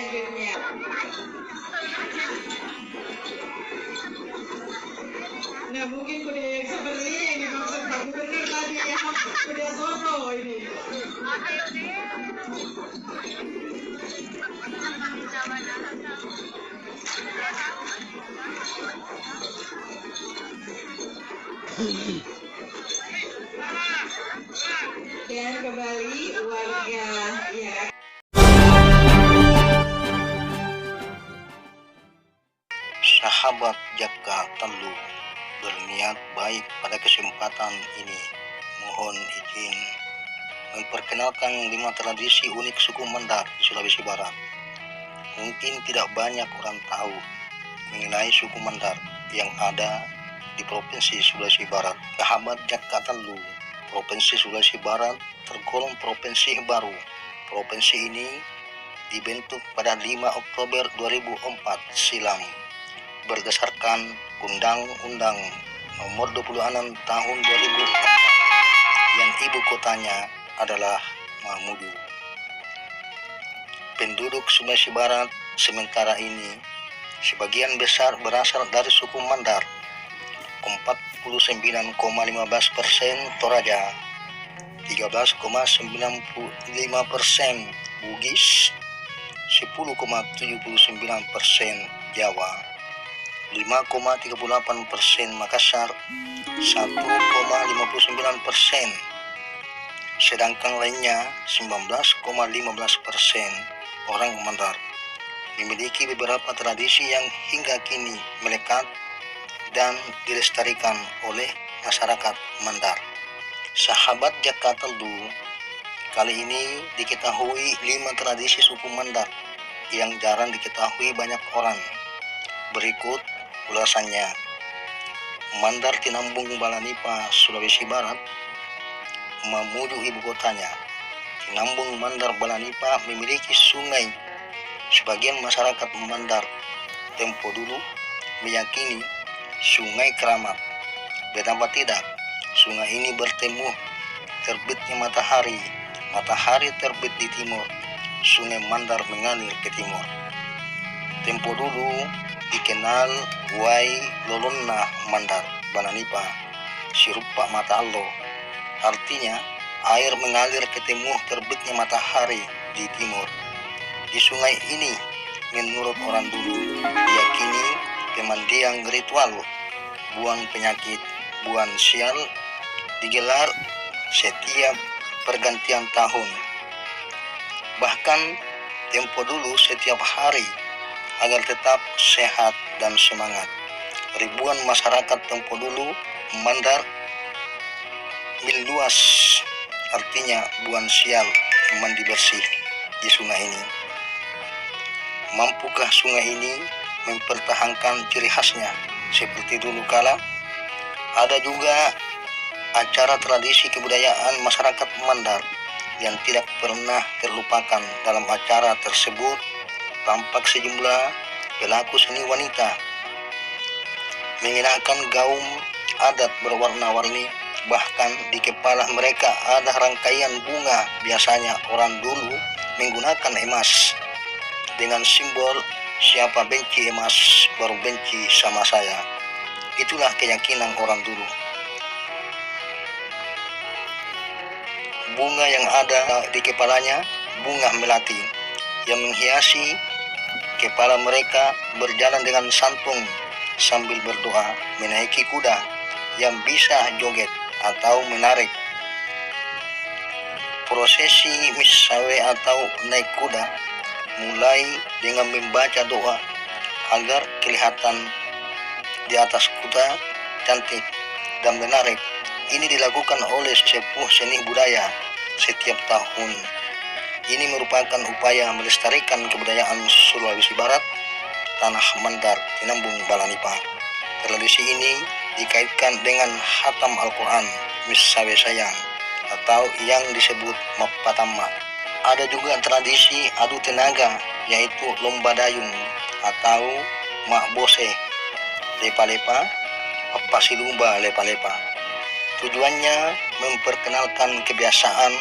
selanjutnya. Nah, mungkin kuda seperti ini yang dimaksud Pak Gubernur tadi ya, kuda Solo ini. Dan kembali warga ya. Sahabat Jaka Telu berniat baik pada kesempatan ini mohon izin memperkenalkan 5 tradisi unik suku Mandar di Sulawesi Barat. Mungkin tidak banyak orang tahu mengenai suku Mandar yang ada di Provinsi Sulawesi Barat. Sahabat Jaka Telu, Provinsi Sulawesi Barat tergolong provinsi baru. Provinsi ini dibentuk pada 5 Oktober 2004 silam berdasarkan Undang-Undang Nomor 26 Tahun 2004 yang ibu kotanya adalah Mamuju. Penduduk Sulawesi Barat sementara ini sebagian besar berasal dari suku Mandar, 49,15% Toraja, 13,95% Bugis, 10,79% Jawa, 5,38% Makassar, 1,59%, sedangkan lainnya 19,15% orang Mandar. Memiliki beberapa tradisi yang hingga kini melekat dan dilestarikan oleh masyarakat Mandar. Sahabat Jaka Telu, kali ini diketahui 5 tradisi suku Mandar yang jarang diketahui banyak orang. Berikut ulasannya. Mandar Tinambung Balanipa, Sulawesi Barat, Mamuju ibu kotanya. Tinambung Mandar Balanipa memiliki sungai. Sebagian masyarakat Mandar tempo dulu meyakini sungai keramat. Betapa tidak, sungai ini bertemu terbitnya matahari. Matahari terbit di timur, sungai Mandar mengalir ke timur. Tempo dulu dikenal Wai Lolonna Mandar Balanipa, sirupa mata Allah. Artinya air mengalir ke timur terbitnya matahari di timur. Di sungai ini menurut orang dulu diyakini pemandian ritual buang penyakit, buang sial digelar setiap pergantian tahun. Bahkan tempo dulu setiap hari agar tetap sehat dan semangat. Ribuan masyarakat tempo dulu Mandar milduas, artinya buang sial, mandi bersih di sungai ini. Mampukah sungai ini mempertahankan ciri khasnya seperti dulu kala? Ada juga acara tradisi kebudayaan masyarakat Mandar yang tidak pernah terlupakan. Dalam acara tersebut tampak sejumlah pelaku seni wanita mengenakan gaun adat berwarna-warni, bahkan di kepala mereka ada rangkaian bunga. Biasanya orang dulu menggunakan emas dengan simbol siapa benci emas baru benci sama saya. Itulah keyakinan orang dulu. Bunga yang ada di kepalanya bunga melati yang menghiasi kepala mereka, berjalan dengan santun sambil berdoa, menaiki kuda yang bisa joget atau menarik. Prosesi misawe atau naik kuda mulai dengan membaca doa agar kelihatan di atas kuda cantik dan menarik. Ini dilakukan oleh sesepuh seni budaya setiap tahun. Ini merupakan upaya melestarikan kebudayaan Sulawesi Barat, tanah Mandar, Tinambung Balanipa. Tradisi ini dikaitkan dengan hatam Al-Quran, misawe sayang, atau yang disebut mapatama. Ada juga tradisi adu tenaga, yaitu lomba dayung atau makbose, lepa-lepa, pasilumba lepa-lepa. Tujuannya memperkenalkan kebiasaan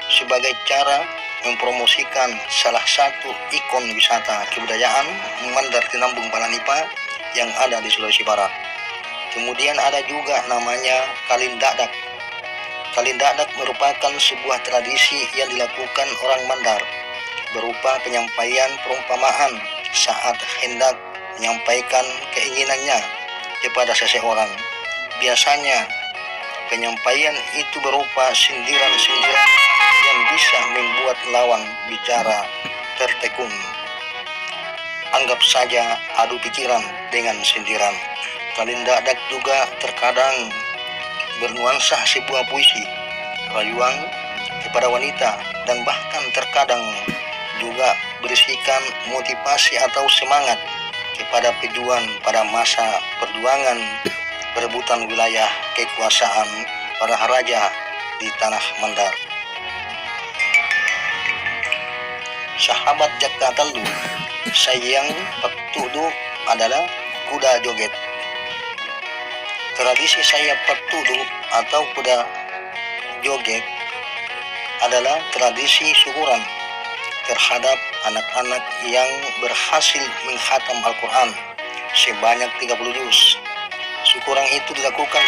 sebagai cara mempromosikan salah satu ikon wisata kebudayaan Mandar Tinambung Balanipa yang ada di Sulawesi Barat. Kemudian ada juga namanya Kalindadak. Kalindadak merupakan sebuah tradisi yang dilakukan orang Mandar berupa penyampaian perumpamaan saat hendak menyampaikan keinginannya kepada seseorang. Biasanya penyampaian itu berupa sindiran-sindiran yang bisa membuat lawan bicara tertegun. Anggap saja adu pikiran dengan sindiran. Kalindadak juga terkadang bernuansa sebuah puisi, rayuan kepada wanita, dan bahkan terkadang juga berisikan motivasi atau semangat kepada pejuang pada masa perjuangan perebutan wilayah kekuasaan para raja di tanah Mandar. Sahabat Jakatalu, sayang petudu adalah kuda joget. Tradisi sayap petudu atau kuda joget adalah tradisi syukuran terhadap anak-anak yang berhasil menghatam Al-Quran sebanyak 30 juz. Syukuran itu dilakukan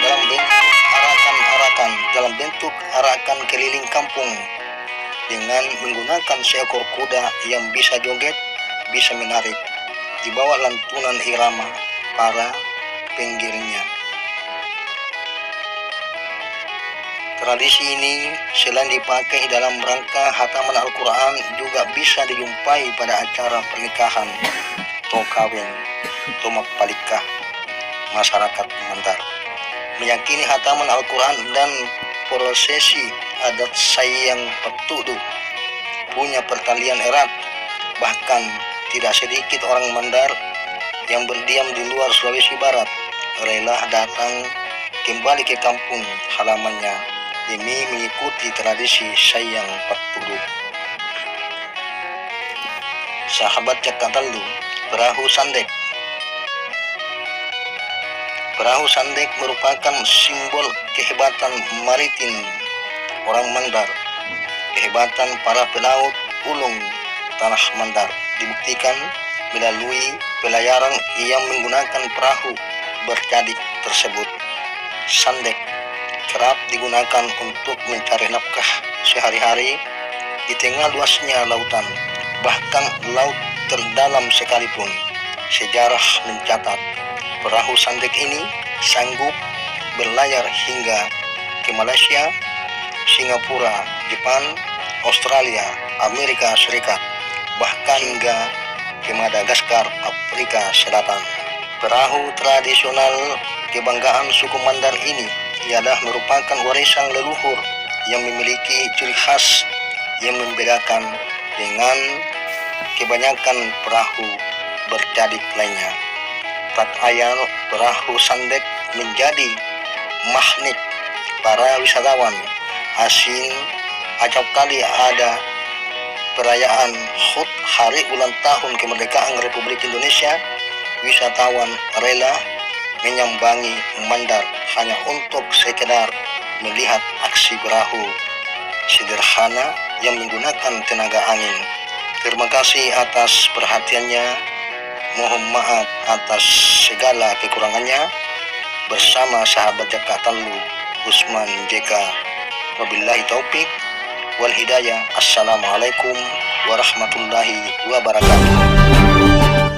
dalam bentuk arakan keliling kampung dengan menggunakan seekor kuda yang bisa joget, bisa menarik, dibawa lantunan irama para pengiringnya. Tradisi ini selain dipakai dalam rangka hataman Al-Quran juga bisa dijumpai pada acara pernikahan atau kawin atau palikah masyarakat Mandar. Meyakini hataman Al-Quran dan prosesi adat sayang petudu punya pertalian erat. Bahkan tidak sedikit orang Mandar yang berdiam di luar Sulawesi Barat rela datang kembali ke kampung halamannya demi mengikuti tradisi sayang petudu. Sahabat Jakatalu, perahu sandek. Perahu sandek merupakan simbol kehebatan maritim orang Mandar. Kehebatan para pelaut ulung tanah Mandar dibuktikan melalui pelayaran yang menggunakan perahu bercadik tersebut. Sandek kerap digunakan untuk mencari nafkah sehari-hari di tengah luasnya lautan, bahkan laut terdalam sekalipun. Sejarah mencatat perahu sandek ini sanggup berlayar hingga ke Malaysia, Singapura, Jepang, Australia, Amerika Serikat, bahkan hingga ke Madagaskar, Afrika Selatan. Perahu tradisional kebanggaan suku Mandar ini ialah merupakan warisan leluhur yang memiliki ciri khas yang membedakan dengan kebanyakan perahu bercadik lainnya. Tak ayal perahu sandek menjadi magnet para wisatawan asing. Acap kali ada perayaan HUT, Hari Ulang Tahun Kemerdekaan Republik Indonesia, wisatawan rela menyambangi Mandar hanya untuk sekedar melihat aksi perahu sederhana yang menggunakan tenaga angin. Terima kasih atas perhatiannya. Mohon maaf atas segala kekurangannya. Bersama sahabat Jakatalu, Usman JK. Wabillahi taufik wal hidayah. Assalamualaikum warahmatullahi wabarakatuh.